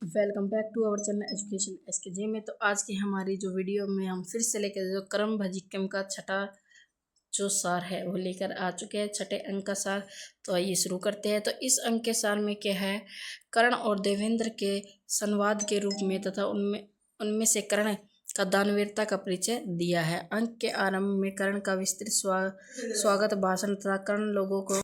Welcome back to our channel education SK में। तो आज की हमारी जो वीडियो में हम फिर से लेकर जो क्रम भजिक्रम का छठा जो सार है वो लेकर आ चुके हैं, छठे अंक का सार। तो आइए शुरू करते हैं। तो इस अंक के सार में क्या है, कर्ण और देवेंद्र के संवाद के रूप में तथा उनमें उनमें से कर्ण का दानवीरता का परिचय दिया है। अंक के आरंभ में कर्ण का विस्तृत स्वागत भाषण तथा कर्ण लोगों को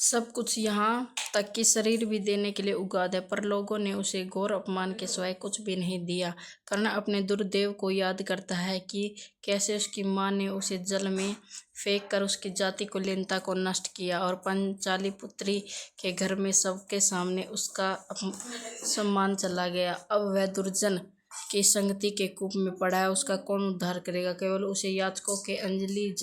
सब कुछ यहाँ तक कि शरीर भी देने के लिए उगाद है, पर लोगों ने उसे घोर अपमान के सिवाय कुछ भी नहीं दिया। कर्ण अपने दुर्देव को याद करता है कि कैसे उसकी माँ ने उसे जल में फेंक कर उसकी जाति कुलीनता को नष्ट किया और पंचाली पुत्री के घर में सबके सामने उसका सम्मान चला गया। अब वह दुर्जन की संगति के कूप में पड़ा है, उसका कौन उद्धार करेगा। केवल उसे याचकों के अंजलि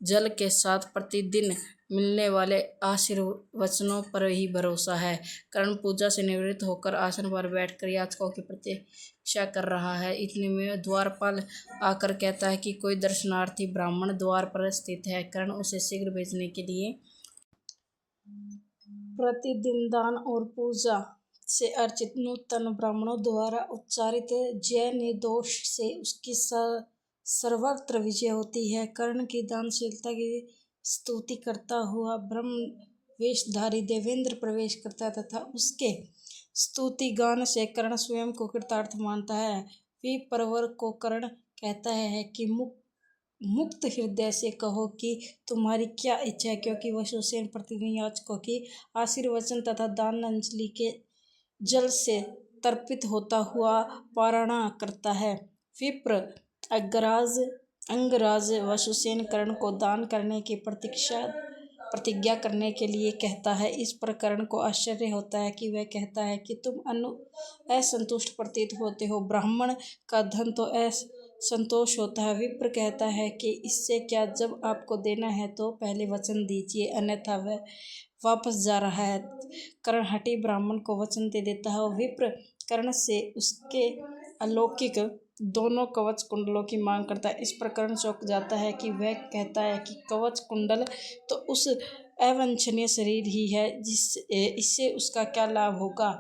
जल के साथ प्रतिदिन मिलने वाले आशीर्वचनों पर ही भरोसा है। कर्ण पूजा से निवृत्त होकर आसन पर बैठकर याचकों की प्रतीक्षा कर रहा है। इतने में द्वारपाल आकर कहता है कि कोई दर्शनार्थी ब्राह्मण द्वार पर स्थित है। कर्ण उसे शीघ्र भेजने के लिए प्रतिदिन दान और पूजा से अर्चित नूतन ब्राह्मणों द्वारा उच्चारित जय निर्दोष से उसकी सर्वत्र विजय होती है। कर्ण की दानशीलता की स्तुति करता हुआ ब्रह्म वेशधारी देवेंद्र प्रवेश करता है तथा उसके स्तुति गान से कर्ण स्वयं को कृतार्थ मानता है। विप्रवर को कर्ण कहता है कि मुक्त हृदय से कहो कि तुम्हारी क्या इच्छा है, क्योंकि वह सुसेन प्रतिदिन याचकों की आशीर्वचन तथा दान अंजलि के जल से तर्पित होता हुआ पारणा करता है। विप्र अंगराज वसुसेन कर्ण को दान करने की प्रतिज्ञा करने के लिए कहता है। इस पर कर्ण को आश्चर्य होता है कि वह कहता है कि तुम असंतुष्ट प्रतीत होते हो, ब्राह्मण का धन तो असंतोष होता है। विप्र कहता है कि इससे क्या, जब आपको देना है तो पहले वचन दीजिए, अन्यथा वह वापस जा रहा है। कर्ण हठी ब्राह्मण को वचन दे देता है। विप्र कर्ण से उसके अलौकिक दोनों कवच कुंडलों की मांग करता है। इस पर कर्ण चौंक जाता है कि वह कहता है कि कवच कुंडल तो उस अवांछनीय शरीर ही है, इससे उसका क्या लाभ होगा।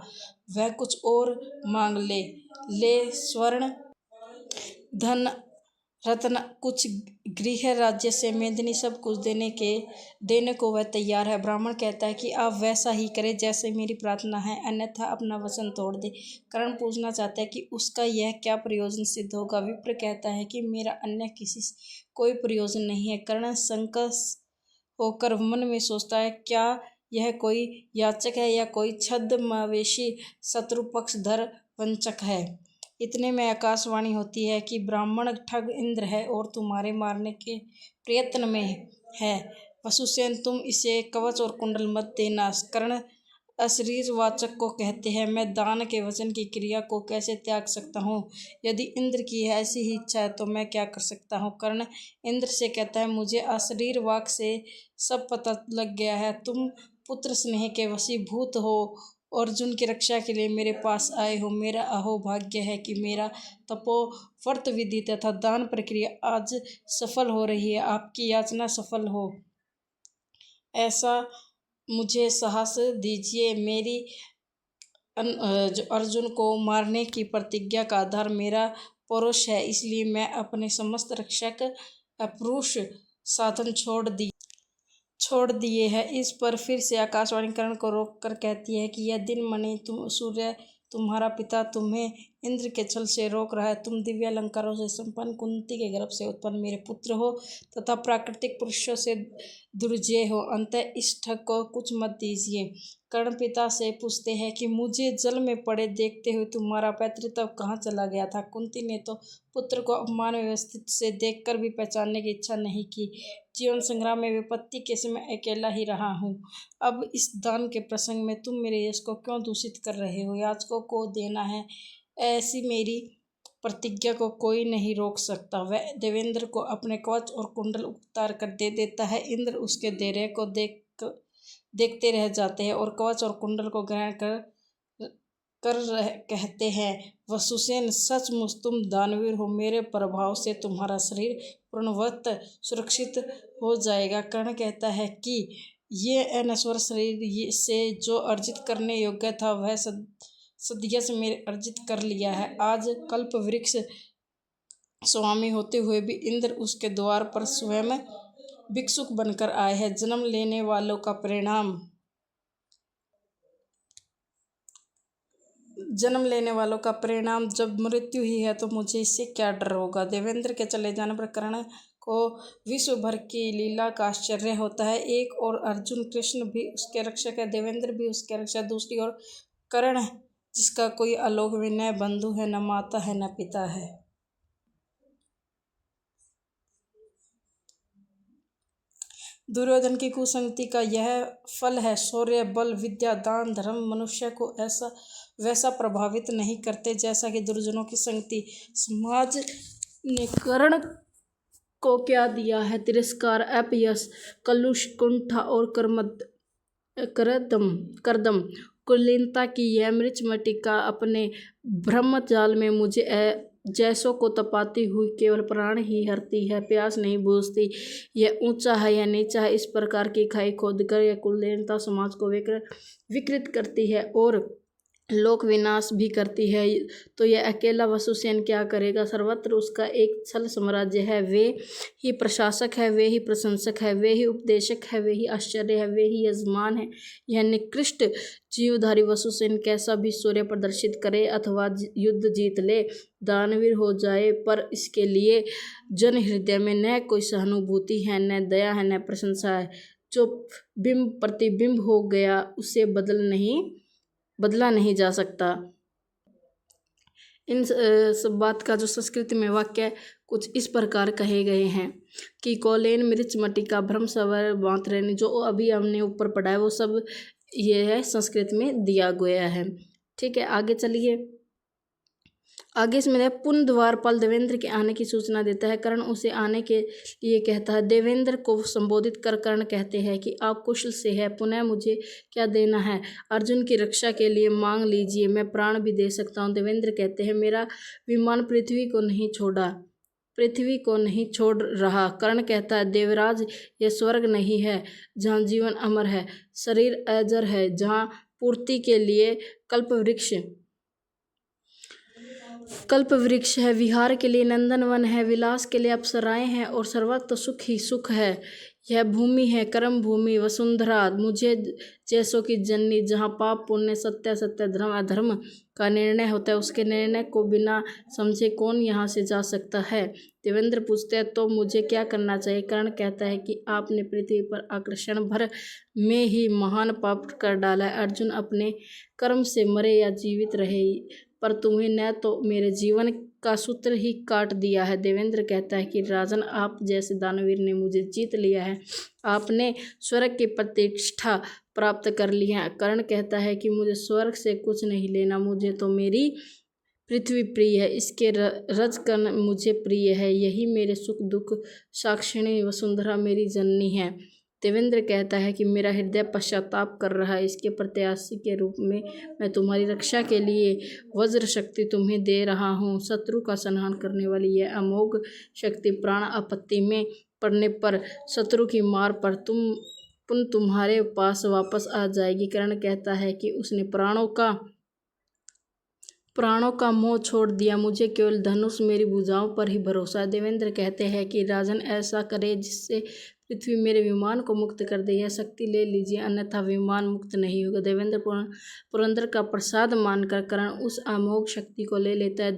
वह कुछ और मांग ले स्वर्ण धन रत्न, कुछ गृह राज्य से मेदिनी, सब कुछ देने को वह तैयार है। ब्राह्मण कहता है कि आप वैसा ही करें जैसे मेरी प्रार्थना है, अन्यथा अपना वचन तोड़ दे। कर्ण पूछना चाहता है कि उसका यह क्या प्रयोजन सिद्ध होगा। विप्र कहता है कि मेरा अन्य किसी से कोई प्रयोजन नहीं है। कर्ण संकस होकर मन में सोचता है, क्या यह कोई याचक है या कोई छद्मवेशी शत्रु पक्षधर वंचक है। इतने में आकाशवाणी होती है कि ब्राह्मण ठग इंद्र है और तुम्हारे मारने के प्रयत्न में है। वसुसेन, तुम इसे कवच और कुंडल मत देना। कर्ण अशरीरवाचक को कहते हैं, मैं दान के वचन की क्रिया को कैसे त्याग सकता हूँ। यदि इंद्र की ऐसी ही इच्छा है तो मैं क्या कर सकता हूँ। कर्ण इंद्र से कहता है, मुझे अशरीर वाक से सब पता लग गया है। तुम पुत्र स्नेह के वशीभूत हो, अर्जुन की रक्षा के लिए मेरे पास आए हो। मेरा अहोभाग्य है कि मेरा तपोव्रत विधि तथा दान प्रक्रिया आज सफल हो रही है। आपकी याचना सफल हो ऐसा मुझे साहस दीजिए। मेरी जो अर्जुन को मारने की प्रतिज्ञा का आधार मेरा पौरुष है, इसलिए मैं अपने समस्त रक्षक अपरुष साधन छोड़ दिए हैं। इस पर फिर से आकाशवाणी कर्ण को रोक कर कहती है कि यह दिन मणि सूर्य तुम्हारा पिता तुम्हें इंद्र के छल से रोक रहा है। तुम दिव्य अलंकारों से संपन्न कुंती के गर्भ से उत्पन्न मेरे पुत्र हो तथा प्राकृतिक पुरुषों से दुर्जय हो, अतः इस ठग को कुछ मत दीजिए। कर्ण पिता से पूछते हैं कि मुझे जल में पड़े देखते हुए तुम्हारा पैतृत्व कहाँ चला गया था। कुंती ने तो पुत्र को अपमान व्यवस्थित से देखकर भी पहचानने की इच्छा नहीं की। जीवन संग्राम में विपत्ति के समय अकेला ही रहा हूँ। अब इस दान के प्रसंग में तुम मेरे यश को क्यों दूषित कर रहे हो। याचकों को देना है, ऐसी मेरी प्रतिज्ञा को कोई नहीं रोक सकता। वह देवेंद्र को अपने कवच और कुंडल उतार कर दे देता है। इंद्र उसके देरे को देखते रह जाते हैं और कवच और कुंडल को ग्रहण कहते हैं, वसुसेन, सचमुच तुम दानवीर हो। मेरे प्रभाव से तुम्हारा शरीर पूर्णवत सुरक्षित हो जाएगा। कर्ण कहता है कि ये अनश्वर शरीर से जो अर्जित करने योग्य था वह सदयस मेरे अर्जित कर लिया है। आज कल्प वृक्ष स्वामी होते हुए भी इंद्र उसके द्वार पर स्वयं भिक्षुक बनकर आए हैं। जन्म लेने वालों का परिणाम जब मृत्यु ही है तो मुझे इससे क्या डर होगा। देवेंद्र के चले जाने पर कर्ण को विश्व भर की लीला का आश्चर्य होता है। एक और अर्जुन कृष्ण भी उसके रक्षक है, देवेंद्र भी उसके रक्षक। दूसरी ओर कर्ण जिसका कोई आलोक भी न बंधु है, न माता है, न पिता है। दुर्योधन की कुसंगति का यह फल है। शौर्य, बल, विद्या, दान, धर्म मनुष्य को ऐसा वैसा प्रभावित नहीं करते जैसा कि दुर्जनों की संगति। समाज ने कर्ण को क्या दिया है? तिरस्कार, अपयश, कलुष, कुंठा और करदम। कुलीनता की यह मृचमटिका अपने ब्रह्मजाल में मुझे जैसों को तपाती हुई केवल प्राण ही हरती है, प्यास नहीं बुझती। यह ऊंचा है या नीचा है, इस प्रकार की खाई खोदकर यह कुलीनता समाज को विकृत करती है और लोक विनाश भी करती है। तो यह अकेला वसुसेन क्या करेगा? सर्वत्र उसका एक छल साम्राज्य है। वे ही प्रशासक है, वे ही प्रशंसक है, वे ही उपदेशक है, वे ही आश्चर्य है, वे ही यजमान है। यह निकृष्ट जीवधारी वसुसेन कैसा भी शौर्य प्रदर्शित करे अथवा युद्ध जीत ले, दानवीर हो जाए, पर इसके लिए जन हृदय में न कोई सहानुभूति है, न दया है, न प्रशंसा है। जो बिंब प्रतिबिंब हो गया उसे बदला नहीं जा सकता। इन सब बात का जो संस्कृत में वाक्य कुछ इस प्रकार कहे गए हैं कि कौलेन मृच मटिका भ्रम सवर बांतरेन, जो अभी हमने ऊपर पढ़ा है वो सब ये है संस्कृत में दिया गया है। ठीक है, आगे चलिए। आगे इसमें पुन द्वारपाल देवेंद्र के आने की सूचना देता है। कर्ण उसे आने के लिए कहता है। देवेंद्र को संबोधित कर कर्ण कहते हैं कि आप कुशल से है, पुनः मुझे क्या देना है? अर्जुन की रक्षा के लिए मांग लीजिए, मैं प्राण भी दे सकता हूँ। देवेंद्र कहते हैं, मेरा विमान पृथ्वी को नहीं छोड़ रहा। कर्ण कहता है, देवराज यह स्वर्ग नहीं है जहाँ जीवन अमर है, शरीर अजर है, जहाँ पूर्ति के लिए कल्प वृक्ष है, विहार के लिए नंदनवन है, विलास के लिए अप्सराएं हैं और सर्वत्र सुख ही सुख है। यह भूमि है कर्म भूमि वसुंधरा, मुझे जैसों की जननी, जहाँ पाप पुण्य सत्य सत्य धर्म अधर्म का निर्णय होता है। उसके निर्णय को बिना समझे कौन यहाँ से जा सकता है? देवेंद्र पूछते हैं, तो मुझे क्या करना चाहिए? कर्ण कहता है कि आपने पृथ्वी पर आकर्षण भर में ही महान पाप कर डाला है। अर्जुन अपने कर्म से मरे या जीवित रहे, पर तुम्हें न तो मेरे जीवन का सूत्र ही काट दिया है। देवेंद्र कहता है कि राजन, आप जैसे दानवीर ने मुझे जीत लिया है, आपने स्वर्ग की प्रतिष्ठा प्राप्त कर ली है। कर्ण कहता है कि मुझे स्वर्ग से कुछ नहीं लेना, मुझे तो मेरी पृथ्वी प्रिय है, इसके रजकण मुझे प्रिय है, यही मेरे सुख दुख साक्षिणी वसुंधरा मेरी जननी है। देवेंद्र कहता है कि मेरा हृदय पश्चाताप कर रहा है, इसके प्रत्याशी के रूप में मैं तुम्हारी रक्षा के लिए वज्र शक्ति तुम्हें दे रहा हूँ। शत्रु का संहार करने वाली यह अमोघ शक्ति प्राण आपत्ति में पड़ने पर, शत्रु की मार पर तुम्हारे पास वापस आ जाएगी। कर्ण कहता है कि उसने प्राणों का मोह छोड़ दिया, मुझे केवल धनुष मेरी भुजाओं पर ही भरोसा है। देवेंद्र कहते हैं कि राजन, ऐसा करे जिससे पृथ्वी मेरे विमान को मुक्त कर दे, यह शक्ति ले लीजिए, अन्यथा विमान मुक्त नहीं होगा। देवेंद्र पुरंदर का प्रसाद मानकर कर्ण उस अमोघ शक्ति को ले लेता है।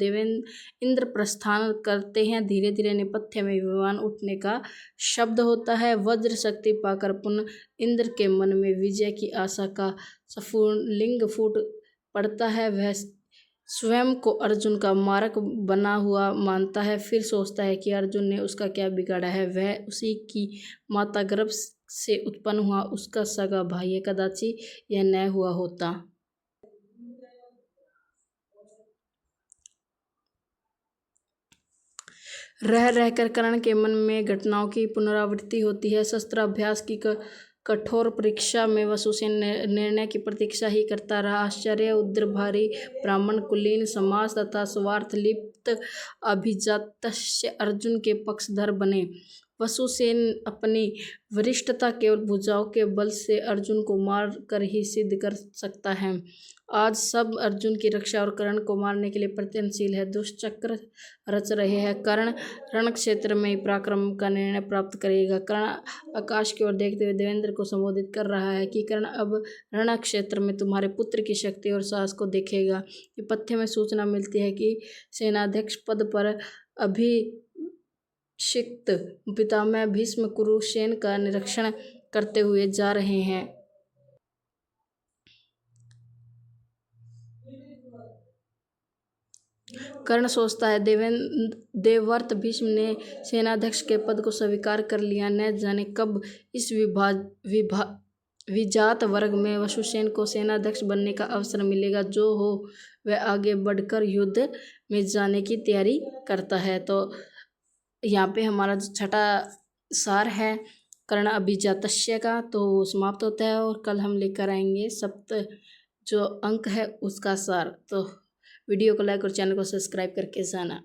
इंद्र प्रस्थान करते हैं, धीरे धीरे नेपथ्य में विमान उठने का शब्द होता है। वज्र शक्ति पाकर पुनः इंद्र के मन में विजय की आशा का स्फुलिंग फूट पड़ता है। वह स्वयं को अर्जुन का मारक बना हुआ मानता है, फिर सोचता है कि अर्जुन ने उसका क्या बिगाड़ा है। वह उसी की माता गर्भ से उत्पन्न हुआ, उसका सगा भाई है, कदाचित यह न हुआ होता। रह रहकर कर्ण के मन में घटनाओं की पुनरावृत्ति होती है। शस्त्राभ्यास की कठोर परीक्षा में वसुसेन निर्णय की प्रतीक्षा ही करता रहा। आश्चर्य, उद्र, भारी, ब्राह्मण, कुलीन, समाज तथा स्वार्थ लिप्त अभिजातस्य अर्जुन के पक्षधर बने। वसुसेन अपनी वरिष्ठता केवल भुजाओं के बल से अर्जुन को मार कर ही सिद्ध कर सकता है। आज सब अर्जुन की रक्षा और कर्ण को मारने के लिए प्रयत्नशील है, दुष्चक्र रच रहे हैं। कर्ण रण क्षेत्र में ही पराक्रम का निर्णय प्राप्त करेगा। कर्ण आकाश की ओर देखते हुए देवेंद्र को संबोधित कर रहा है कि कर्ण अब रण क्षेत्र में तुम्हारे पुत्र की शक्ति और साहस को देखेगा। पथ्य में सूचना मिलती है कि सेनाध्यक्ष पद पर अभिषिक्त पितामह भीष्म कुरुसेन का निरीक्षण करते हुए जा रहे हैं। कर्ण सोचता है देवव्रत भीष्म ने सेनाध्यक्ष के पद को स्वीकार कर लिया, न जाने कब इस विजात वर्ग में वसुसेन को सेनाध्यक्ष बनने का अवसर मिलेगा। जो हो वह आगे बढ़कर युद्ध में जाने की तैयारी करता है। तो यहाँ पे हमारा जो छठा सार है कर्ण अभिजातस्य का तो समाप्त होता है, और कल हम लेकर आएंगे सप्त जो अंक है उसका सार। तो वीडियो को लाइक और चैनल को सब्सक्राइब करके जाना।